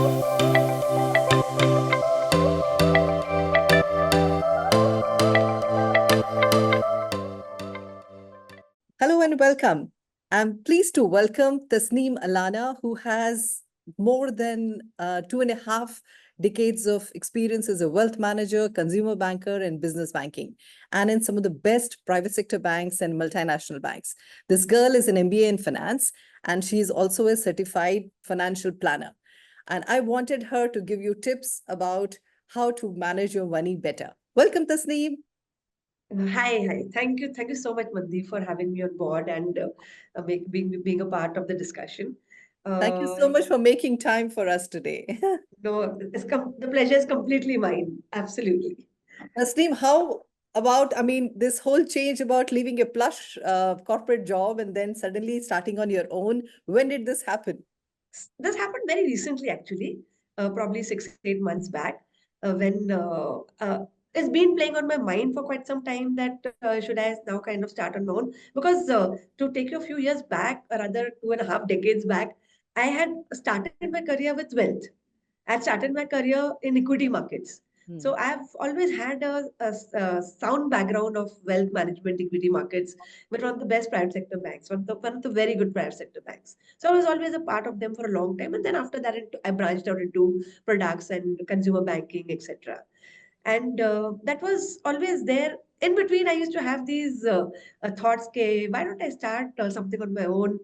Hello and welcome. I'm pleased to welcome Tasneem Allana, who has more than 2.5 decades of experience as a wealth manager, consumer banker, and business banking, and in some of the best private sector banks and multinational banks. This girl is an MBA in finance, and she is also a certified financial planner. And I wanted her to give you tips about how to manage your money better. Welcome, Tasneem. Hi. Thank you so much, Mandeep, for having me on board and being a part of the discussion. Thank you so Uh, much for making time for us today. no, the pleasure is completely mine. Absolutely. Nasneem, how about, I mean, this whole change about leaving a plush corporate job and then suddenly starting on your own? When did this happen? This happened very recently, actually, probably 6, 8 months back, when it's been playing on my mind for quite some time that should I now kind of start on my own? Because to take you a few years back, or rather 2.5 decades back, I had started my career with wealth. I started my career in equity markets. Hmm. So I've always had a sound background of wealth management, equity markets, with one of the best private sector banks, one of the very good private sector banks. So I was always a part of them for a long time. And then after that, I branched out into products and consumer banking, etc. And that was always there. In between, I used to have these thoughts, okay, why don't I start something on my own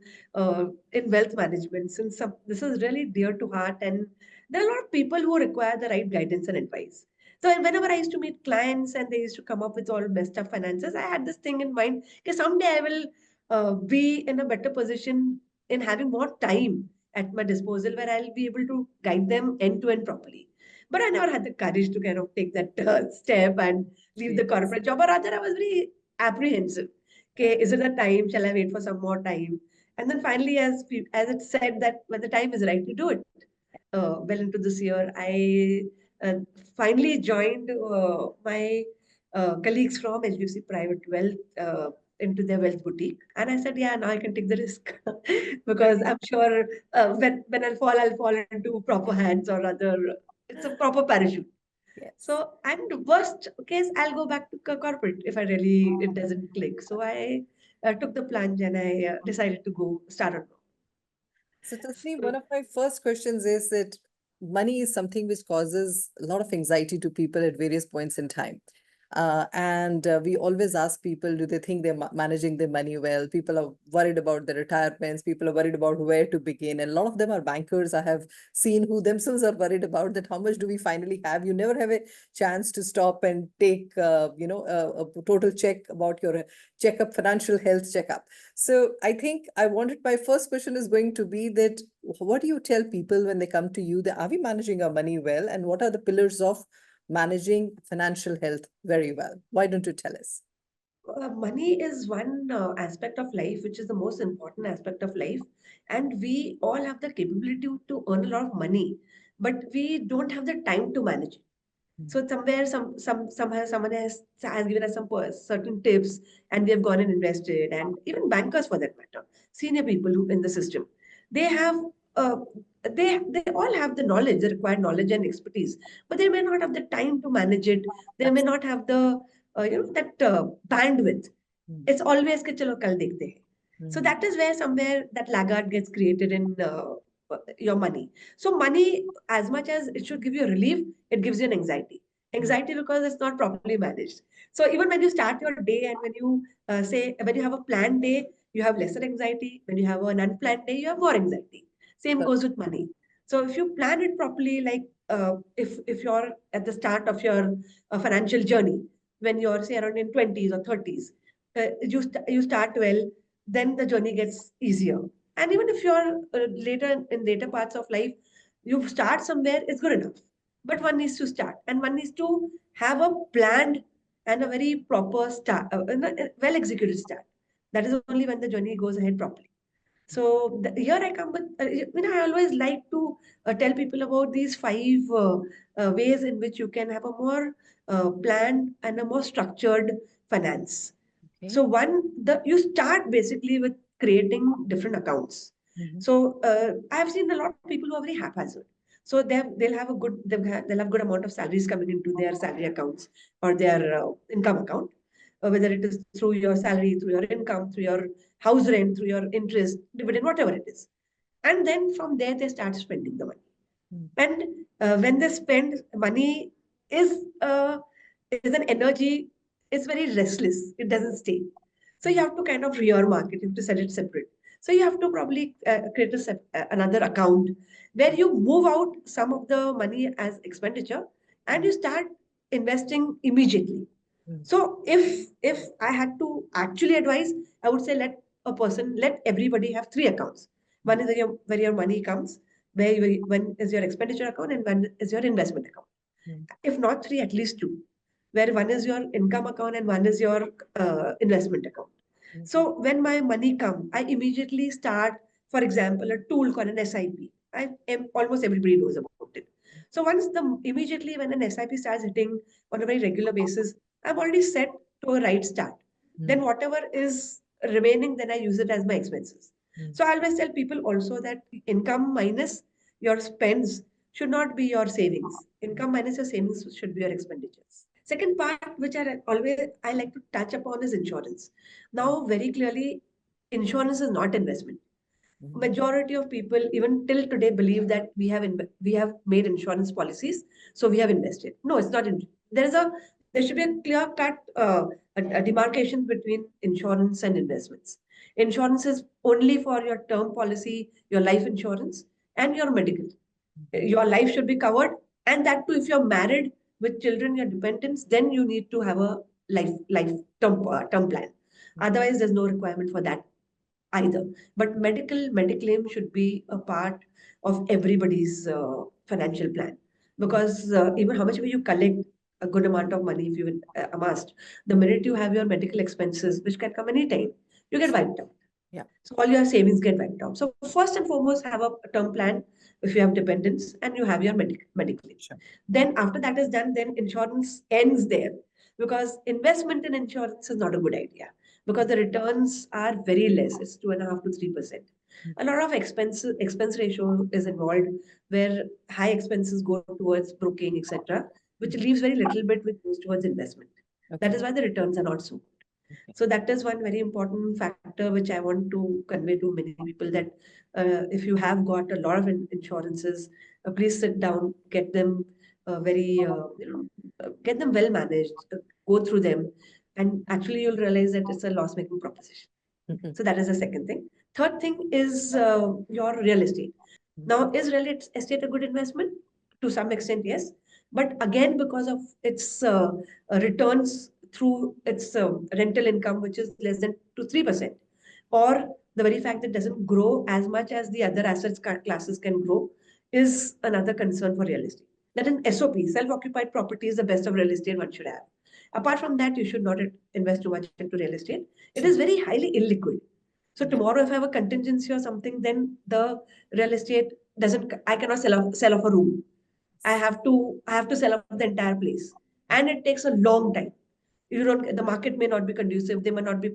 in wealth management, since this is really dear to heart, and there are a lot of people who require the right guidance and advice. So whenever I used to meet clients and they used to come up with all messed up finances, I had this thing in mind, okay, someday I will be in a better position in having more time at my disposal where I'll be able to guide them end to end properly. But I never had the courage to kind of take that step and leave the Yes. corporate job. Or rather, I was very apprehensive. Okay, is it the time? Shall I wait for some more time? And then finally, as it said that when the time is right, to do it. Well into this year, I finally joined my colleagues from HDFC Private Wealth into their wealth boutique. And I said, yeah, now I can take the risk because I'm sure when I'll fall into proper hands, or rather, it's a proper parachute. Yes. So, and worst case, I'll go back to corporate if I really it doesn't click. So I took the plunge and I decided to go start on. So, Tasneem, So one of my first questions is that money is something which causes a lot of anxiety to people at various points in time. And we always ask people, do they think they're managing their money well? People are worried about their retirements. People are worried about where to begin. And a lot of them are bankers I have seen who themselves are worried about that how much do we finally have? You never have a chance to stop and take, a total check about your checkup, financial health checkup. So I think my first question is going to be that what do you tell people when they come to you that are we managing our money well, and what are the pillars of managing financial health very well? Why don't you tell us? money is one aspect of life, which is the most important aspect of life. And we all have the capability to earn a lot of money, but we don't have the time to manage it. So somewhere, somehow, someone has given us some certain tips, and we have gone and invested. And even bankers, for that matter, senior people who in the system, they have uh, they all have the knowledge, the required knowledge and expertise, but they may not have the time to manage it. They may not have the that bandwidth. Absolutely. It's always कि चलो कल देखते हैं. So Mhm. that is where somewhere that laggard gets created in your money. So money, as much as it should give you a relief, it gives you an anxiety. Mhm. Anxiety because it's not properly managed. So even when you start your day and when you say when you have a planned day, you have lesser anxiety. When you have an unplanned day, you have more anxiety. Same Correct. goes with money. So if you plan it properly, like if you're at the start of your financial journey, when you're say around in 20s or 30s, you start well, then the journey gets easier. And even if you're later in later parts of life, you start somewhere, it's good enough. But one needs to start, and one needs to have a planned and a very proper start, a well executed start. That is only when the journey goes ahead properly. So here I come with, I always like to tell people about these five ways in which you can have a more planned and a more structured finance. Okay. So you start basically with creating different accounts. Mhm. So I've seen a lot of people who are very haphazard. So they'll have good amount of salaries coming into their salary accounts or their income account, whether it is through your salary, through your income, through your house rent, through your interest, dividend, whatever it is. And then from there they start spending the money. Mm. And when they spend money, is uh, is an energy, it's very restless. It doesn't stay. So you Mm. have to kind of reearmark it. You have to set it separate. So you have to probably create another account where you move out some of the money as expenditure and Mm. you start investing immediately. Mm. So if I had to actually advise, I would say let everybody have three accounts. One Mm. is where your money comes, when is your expenditure account, and one is your investment account. Mm. If not three, at least two, where one is your income account and one is your investment account. Mhm. So when my money come, I immediately start, for example, a tool called an SIP. Almost everybody knows about it. So immediately when an SIP starts hitting on a very regular basis, I'm already set to a right start. Then Mm. whatever is remaining, then I use it as my expenses. Mm. So I always tell people also that income minus your spends should not be your savings. Mm. Income minus your savings should be your expenditures. Second part, which I like to touch upon, is insurance. Mm. Now, very clearly, insurance is not investment. Mhm. Majority of people, even till today, believe that we have made insurance policies, so we have invested. No, it's not. There should be a clear cut a demarcation between insurance and investments. Insurance is only for your term policy, your life insurance, and your medical. Mhm. Your life should be covered, and that too, if you're married with children, your dependents, then you need to have a life term plan. Otherwise, there's no requirement for that either. But mediclaim should be a part of everybody's financial plan, Mm. because even how much you collect a good amount of money, if you amassed, the minute you have your medical expenses, which can come anytime, you get wiped out. Yeah. So all your savings get wiped out. So first and foremost, have a term plan if you have dependents and you have your medical. Sure. Then after that is done, then insurance ends there, because investment in insurance is not a good idea because the returns are very less. It's 2.5 to 3%. Mm. A lot of expense ratio is involved, where high expenses go towards broking, etc., which Mhm. leaves very little bit which goes towards investment. That Okay. is why the returns are not so. Okay. So that is one very important factor which I want to convey to many people, that if you have got a lot of insurances, please sit down, get them get them well managed, go through them, and actually you'll realize that it's a loss-making proposition. Mhm. So that is the second thing. Third thing is your real estate. Mm. Now, is real estate a good investment? To some extent, yes. But again, because of its returns through its rental income, which is less than to 3%, or the very fact that it doesn't grow as much as the other assets classes can grow, is another concern for real estate. That an SOP, self-occupied property, is the best of real estate one should have. Apart from that, you should not invest too much into real estate. It is Sure. very highly illiquid. So Yeah. tomorrow, if I have a contingency or something, then the real estate doesn't. I cannot sell off a room. I have to sell off the entire place, and it takes a long time. You don't. The market may not be conducive. There may not be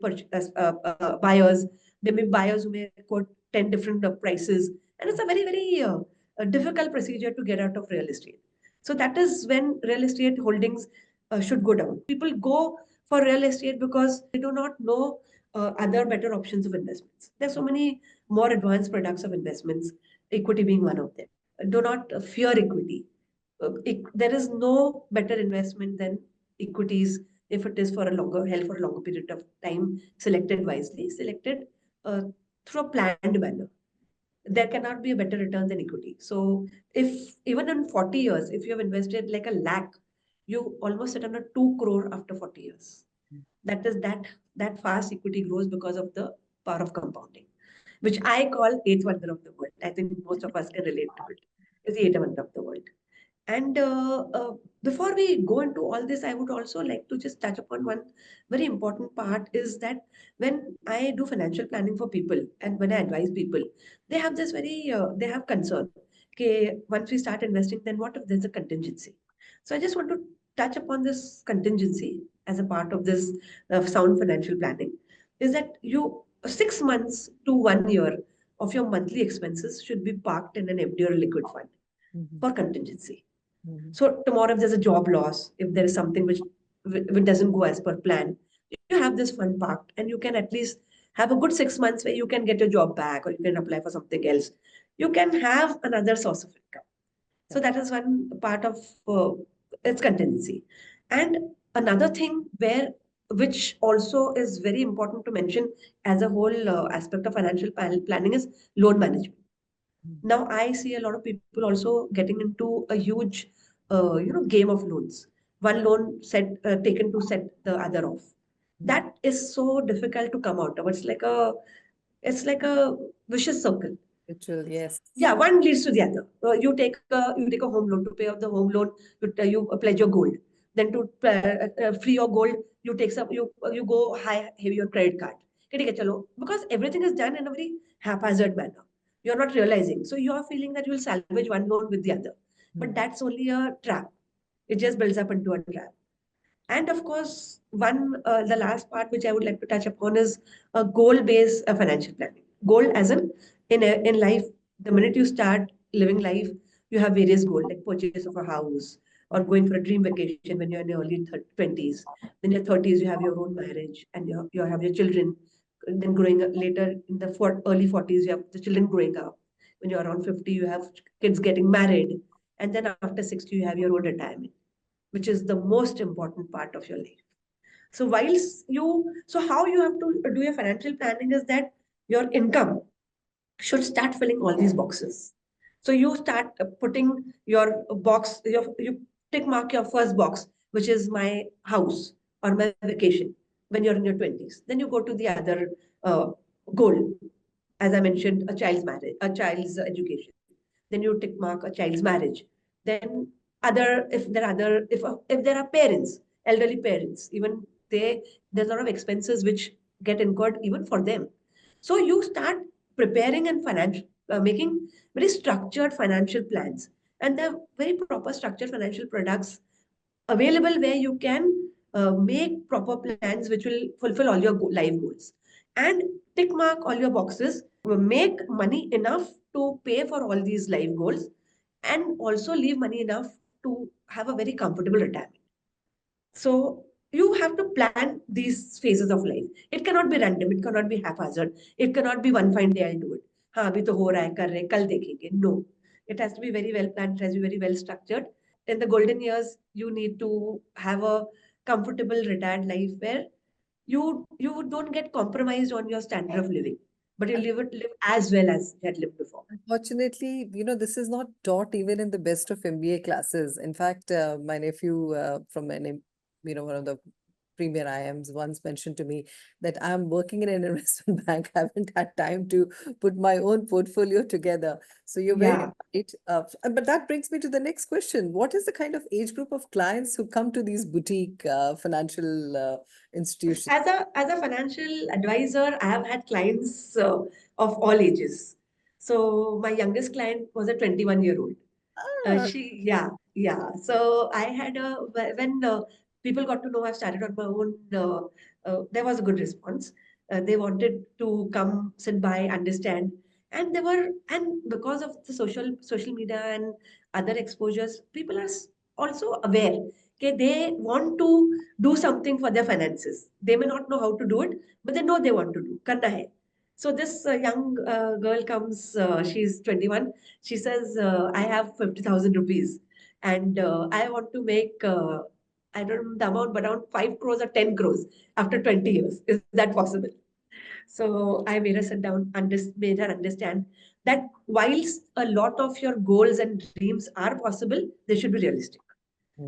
buyers. There may be buyers who may quote 10 different prices, and it's a very difficult procedure to get out of real estate. So that is when real estate holdings should go down. People go for real estate because they do not know other better options of investments. There's so many more advanced products of investments, equity being one of them. Do not fear equity. There is no better investment than equities, if it is for a longer held for a longer period of time, selected wisely, selected uh, through a planned manner. There cannot be a better return than equity. So if even in 40 years, if you have invested like a lakh, you almost sit on a 2 crore after 40 years. That fast equity grows because of the power of compounding, which I call eighth wonder of the world. I think most of us can relate to it. It's the eighth wonder of the world. And before we go into all this, I would also like to just touch upon one very important part, is that when I do financial planning for people and when I advise people, they have concern. Okay, once we start investing, then what if there's a contingency? So I just want to touch upon this contingency as a part of this sound financial planning, is that you 6 months to 1 year of your monthly expenses should be parked in an FD or a liquid fund. Mhm. for contingency. Mhm. So tomorrow, if there's a job loss, if there is something which doesn't go as per plan, you have this fund parked, and you can at least have a good 6 months where you can get your job back, or you can apply for something else. You can have another source of income. So Correct. that is one part of its contingency. And another thing where which also is very important to mention as a whole aspect of financial planning is loan management. Mhm. Now I see a lot of people also getting into a huge game of loans. One loan set taken to set the other off. Mhm. That is so difficult to come out of. It's like a vicious circle. Ritual, yes. Yeah, one leads to the other. You take a home loan. To pay off the home loan, you pledge your gold. Then to free your gold, you go high heavy on credit card. Okay, ठीक है, चलो. Because everything is done in a very haphazard manner. You're not realizing. So you are feeling that you will salvage one loan with the other. But Mhm. that's only a trap. It just builds up into a trap. And of course, the last part which I would like to touch upon is a goal-based financial planning. Goal as in life, the minute you start living life, you have various goals like purchase of a house or going for a dream vacation when you're in your early 20s. Then your 30s, you have your own marriage and you have your children. Then growing up later in the early 40s, you have the children growing up. When you're around 50, you have kids getting married. And then after 60, you have your own retirement, which is the most important part of your life. So how you have to do your financial planning is that your income should start filling all these boxes. So you start putting your box, you tick mark your first box, which is my house or my vacation when you're in your 20s. Then you go to the other goal, as I mentioned, a child's marriage, a child's education. Then you tick mark a child's marriage. Then if there are parents, elderly parents, even there's a lot of expenses which get incurred even for them. So you start preparing and financial making very structured financial plans, and there are very proper structured financial products available where you can make proper plans which will fulfill all your life goals and tick mark all your boxes, make money enough to pay for all these life goals, and also leave money enough to have a very comfortable retirement. So you have to plan these phases of life. It cannot be random. It cannot be haphazard. It cannot be one fine day I'll do it. हाँ अभी तो हो रहा है कर रहे हैं, कल देखेंगे. No, it has to be very well planned. It has to be very well structured. In the golden years, you need to have a comfortable retired life where you don't get compromised on your standard of living, but you live as well as you had lived before. Unfortunately, this is not taught even in the best of MBA classes. In fact, my nephew from one of the premier IMs once mentioned to me that I'm working in an investment bank, haven't had time to put my own portfolio together. So you're very Yeah. right. But that brings me to the next question. What is the kind of age group of clients who come to these boutique financial institutions? As a financial advisor, I have had clients of all ages. So my youngest client was a 21-year-old. Ah, Yeah. So I had when people got to know I've started on my own, there was a good response. They wanted to come, sit by, understand, and because of the social media and other exposures, people are also aware. Okay, they want to do something for their finances. They may not know how to do it, but they know they want to do. Karna hai. So this young girl comes. She's 21. She says, I have 50,000 rupees and I want to make, I don't know the amount, but around 5 crores or 10 crores after 20 years. Is that possible? So I made her sit down, made her understand that whilst a lot of your goals and dreams are possible, they should be realistic.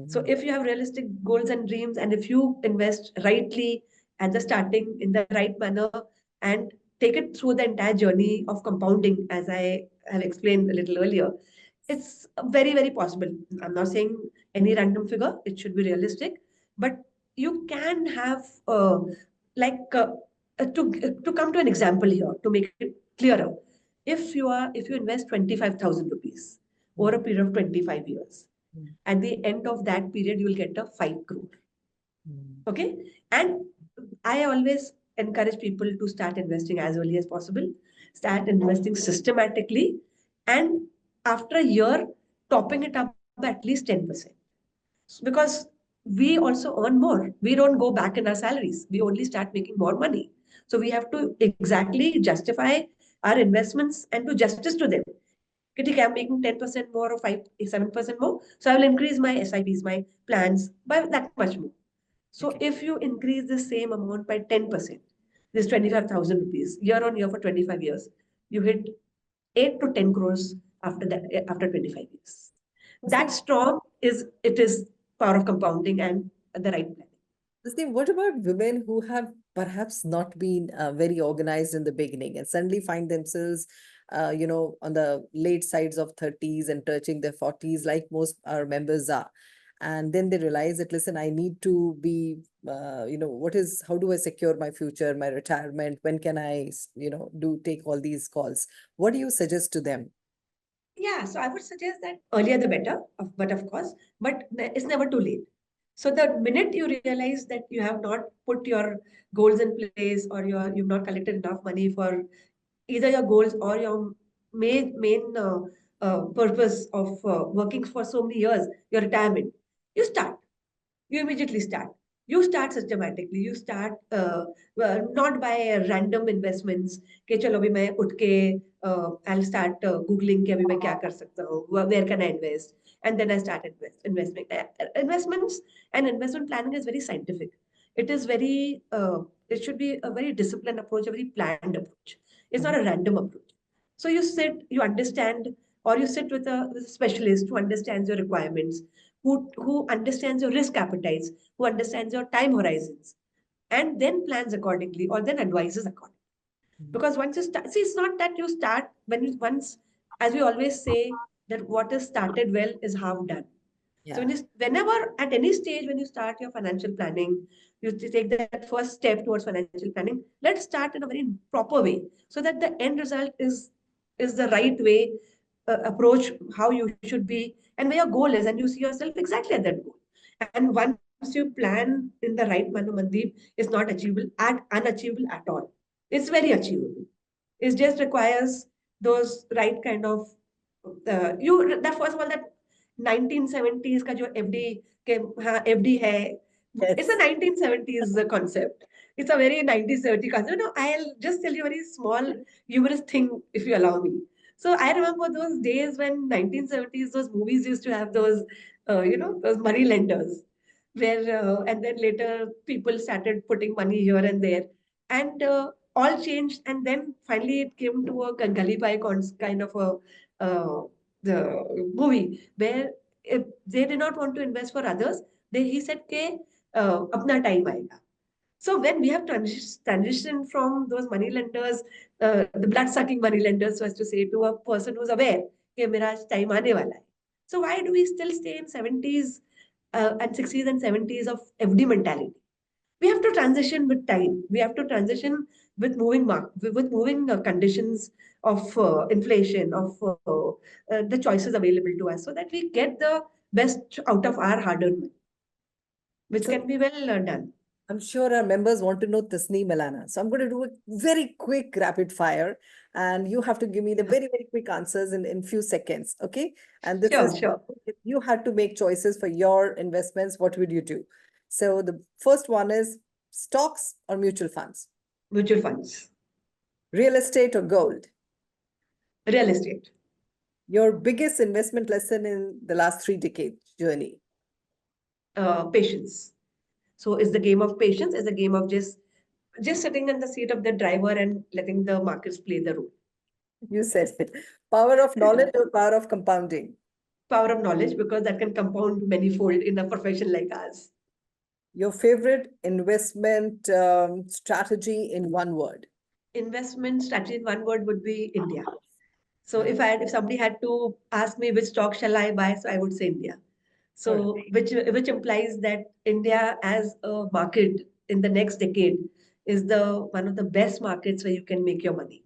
So mhm. if you have realistic goals and dreams, and if you invest rightly at the starting in the right manner and take it through the entire journey of compounding, as I have explained a little earlier, it's very, very possible. I'm not saying any random figure, it should be realistic, but you can have like to come to an example here to make it clearer. If you invest 25,000 rupees over a period of 25 years, Mm, at the end of that period, you will get a 5 crore. mm, Okay. And I always encourage people to start investing as early as possible, start investing systematically. And after a year, topping it up by at least 10%. Because we also earn more. We don't go back in our salaries. We only start making more money. So we have to exactly justify our investments and do justice to them. Okay, I'm making 10% more or 5, 7% more. So I will increase my SIPs, my plans by that much more. So Okay. if you increase the same amount by 10%, this 25,000 rupees year on year for 25 years, you hit 8 to 10 crores after that, after 25 years. That strong is, it is power of compounding and the right planning. Tasneem, what about women who have perhaps not been very organized in the beginning and suddenly find themselves, on the late sides of 30s and touching their 40s, like most our members are. And then they realize that, listen, I need to be, how do I secure my future, my retirement? When can I, take all these calls? What do you suggest to them? Yeah, so I would suggest that earlier the better, but of course, but it's never too late. So the minute you realize that you have not put your goals in place, or you've not collected enough money for either your goals or your main purpose of working for so many years, your retirement, you start. You immediately start. You start systematically. You start not by random investments. कि चलो अभी मैं उठ के I'll start googling कि अभी मैं क्या कर सकता हूँ, where can I invest, and then I start investing. Investments and investment planning is very scientific. It is very it should be a very disciplined approach, a very planned approach. It's not Mhm. a random approach. So you sit, you understand, or you sit with a specialist who understands your requirements, who understands your risk appetites, who understands your time horizons, and then plans accordingly or then advises accordingly. Mhm. Because once you start, see, it's not that you start when you once, as we always say, that what is started well is half done. So Yeah. whenever at any stage when you start your financial planning, you take that first step towards financial planning. Let's start in a very proper way so that the end result is the right way approach, how you should be, and where your goal is, and you see yourself exactly at that goal. And once you plan in the right manner, Mandeep, it's not achievable at unachievable at all. It's very achievable. It just requires those right kind of you that first of all that 1970s का जो FD के हाँ FD है, it's a Yes. 1970s concept. It's a very 1970 concept. No, I'll just tell you a very small humorous thing if you allow me. So I remember those days when 1970s those movies used to have those those money lenders where and then later people started putting money here and there, and all changed, and then finally it came to a Gully Pie kind of a the movie where if they did not want to invest for others, he said ke apna time aayega. So when we have transitioned from those money lenders, the blood sucking money lenders, so as to say, to a person who's aware कि मेरा time आने वाला है. So why do we still stay in 70s and 60s and 70s of FD mentality? We have to transition with time. We have to transition with with moving conditions of inflation, of the choices available to us, so that we get the best out of our hard-earned money, which So can be well done. I'm sure our members want to know Tasneem Allana. So I'm going to do a very quick rapid fire, and you have to give me the very, very quick answers in few seconds. Okay. And this Sure, is, sure. if you had to make choices for your investments, what would you do? So the first one is stocks or mutual funds, Mutual funds, real estate or gold. real estate, Your biggest investment lesson in the last 3 decade journey. patience. So it's the game of patience. It's the game of just sitting in the seat of the driver and letting the markets play the role. You said it. Power of knowledge or power of compounding. Power of knowledge, because that can compound manyfold in a profession like ours. Your favorite investment strategy in one word. Investment strategy in one word would be India. So Uh, if somebody had to ask me which stock shall I buy, so I would say India. all right. So which implies that India as a market in the next decade is the one of the best markets where you can make your money.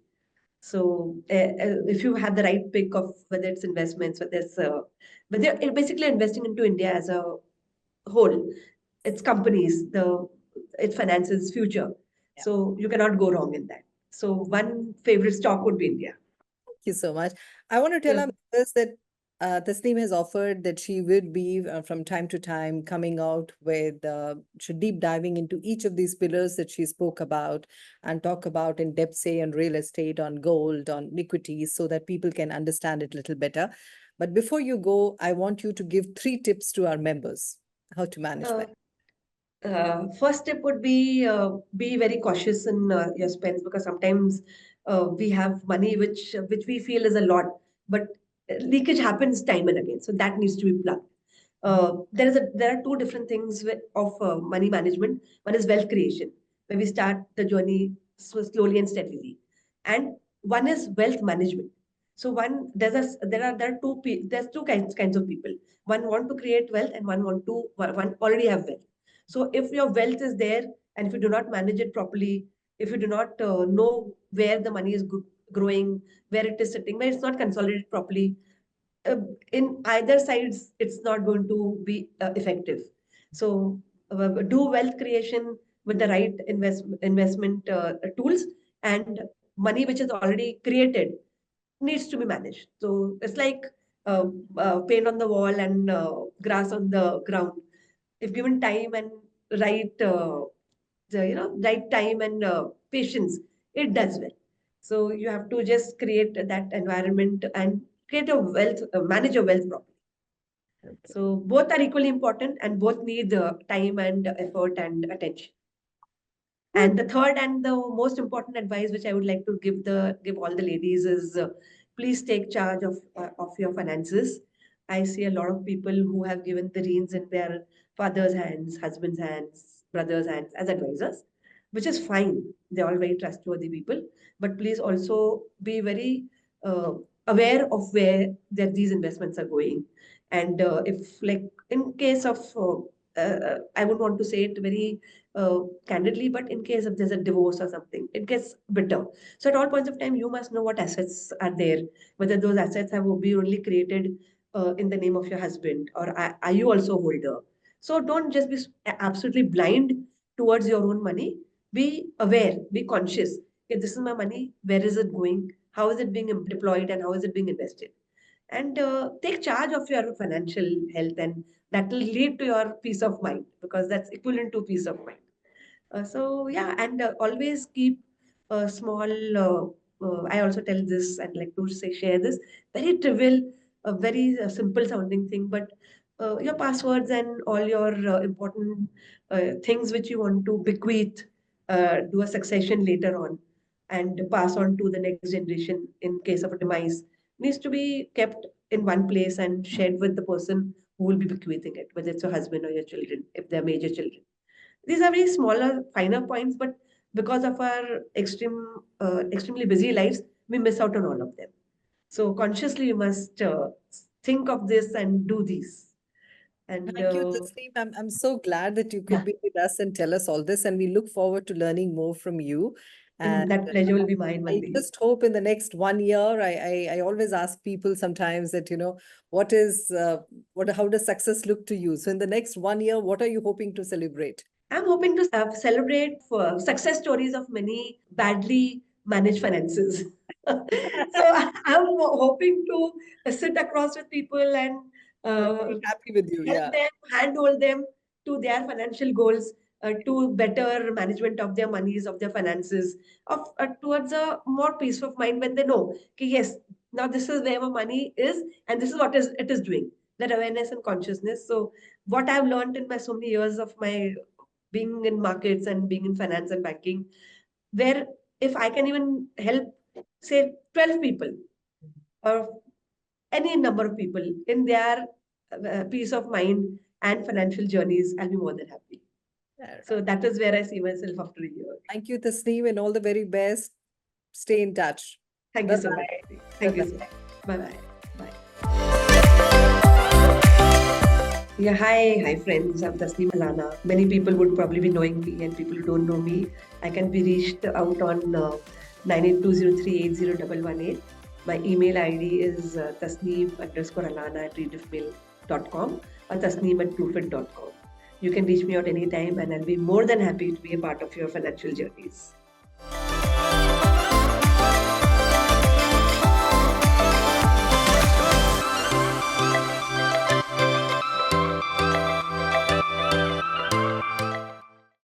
So if you have the right pick of whether it's investments, whether you're basically investing into India as a whole, it's companies, it finances future. Yeah. So you cannot go wrong in that. So one favorite stock would be India. Thank you so much. I want to tell Yeah. our members that Tasneem has offered that she would be from time to time coming out with deep diving into each of these pillars that she spoke about and talk about in depth, say on real estate, on gold, on equities, so that people can understand it a little better. But before you go, I want you to give 3 tips to our members how to manage Uh, money. First step would be very cautious in your spends, because sometimes we have money which we feel is a lot, but leakage happens time and again. So that needs to be plugged. There are two different things of money management. One is wealth creation, where we start the journey slowly and steadily, and one is wealth management. So there's two kinds of people. One want to create wealth, and one already have wealth. So if your wealth is there, and if you do not manage it properly, if you do not know where the money is growing, where it is sitting, where it's not consolidated properly, uh, in either sides, it's not going to be effective. So do wealth creation with the right investment tools, and money which is already created needs to be managed. So it's like paint on the wall and grass on the ground. If given time and right, right time and patience, it does well. So you have to just create that environment and manage your wealth properly. Okay. So both are equally important, and both need time and effort and attention. Good. And the third and the most important advice which I would like to give all the ladies is, please take charge of your finances. I see a lot of people who have given the reins in their father's hands, husband's hands, brother's hands as advisors, which is fine. They're all very trustworthy people, but please also be very uh, aware of where these investments are going. And if, like, in case of I would want to say it very candidly, but in case if there's a divorce or something, it gets bitter. So at all points of time, you must know what assets are there, whether those assets have been only created in the name of your husband, or are you also a holder. So don't just be absolutely blind towards your own money. Be aware, be conscious. Okay, this is my money. Where is it going? How is it being deployed, and how is it being invested? And take charge of your financial health, and that will lead to your peace of mind, because that's equivalent to peace of mind. So yeah, and always keep a small. I also tell this and like to say share this very trivial, very simple sounding thing, but your passwords and all your important things which you want to bequeath, do a succession later on, and pass on to the next generation in case of a demise, needs to be kept in one place and shared with the person who will be bequeathing it, whether it's your husband or your children, if they're major children. These are very smaller, finer points, but because of our extremely busy lives, we miss out on all of them. So consciously, we must think of this and do these. And Thank you, Tasneem. I'm so glad that you yeah, could be with us and tell us all this, and we look forward to learning more from you. And and that pleasure will be mine, I Mandeep. just hope in the next 1 year, I always ask people sometimes that, what is, how does success look to you? So in the next 1 year, what are you hoping to celebrate? I'm hoping to celebrate for success stories of many badly managed finances. So I'm hoping to sit across with people and uh, Very happy with you. help Yeah. them, handhold them to their financial goals, to better management of their monies, of their finances, of towards a more peace of mind when they know, okay, yes, now this is where my money is, and this is what it is doing. That awareness and consciousness. So what I've learned in my so many years of my being in markets and being in finance and banking, where if I can even help, say, 12 people or any number of people in their peace of mind and financial journeys, I'll be more than happy. All So right. that is where I see myself after a year. Thank you, Tasneem, and all the very best. Stay in touch. Thank you so much. Bye-bye. Thank you so Bye-bye. much. Bye bye. Bye. Yeah, hi friends. I'm Tasneem Allana. Many people would probably be knowing me, and people who don't know me, I can be reached out on 9820380118. My email ID is tasneem_allana@rediffmail.com or tasneem@trufid.com. You can reach me out anytime, and I'll be more than happy to be a part of your financial journeys.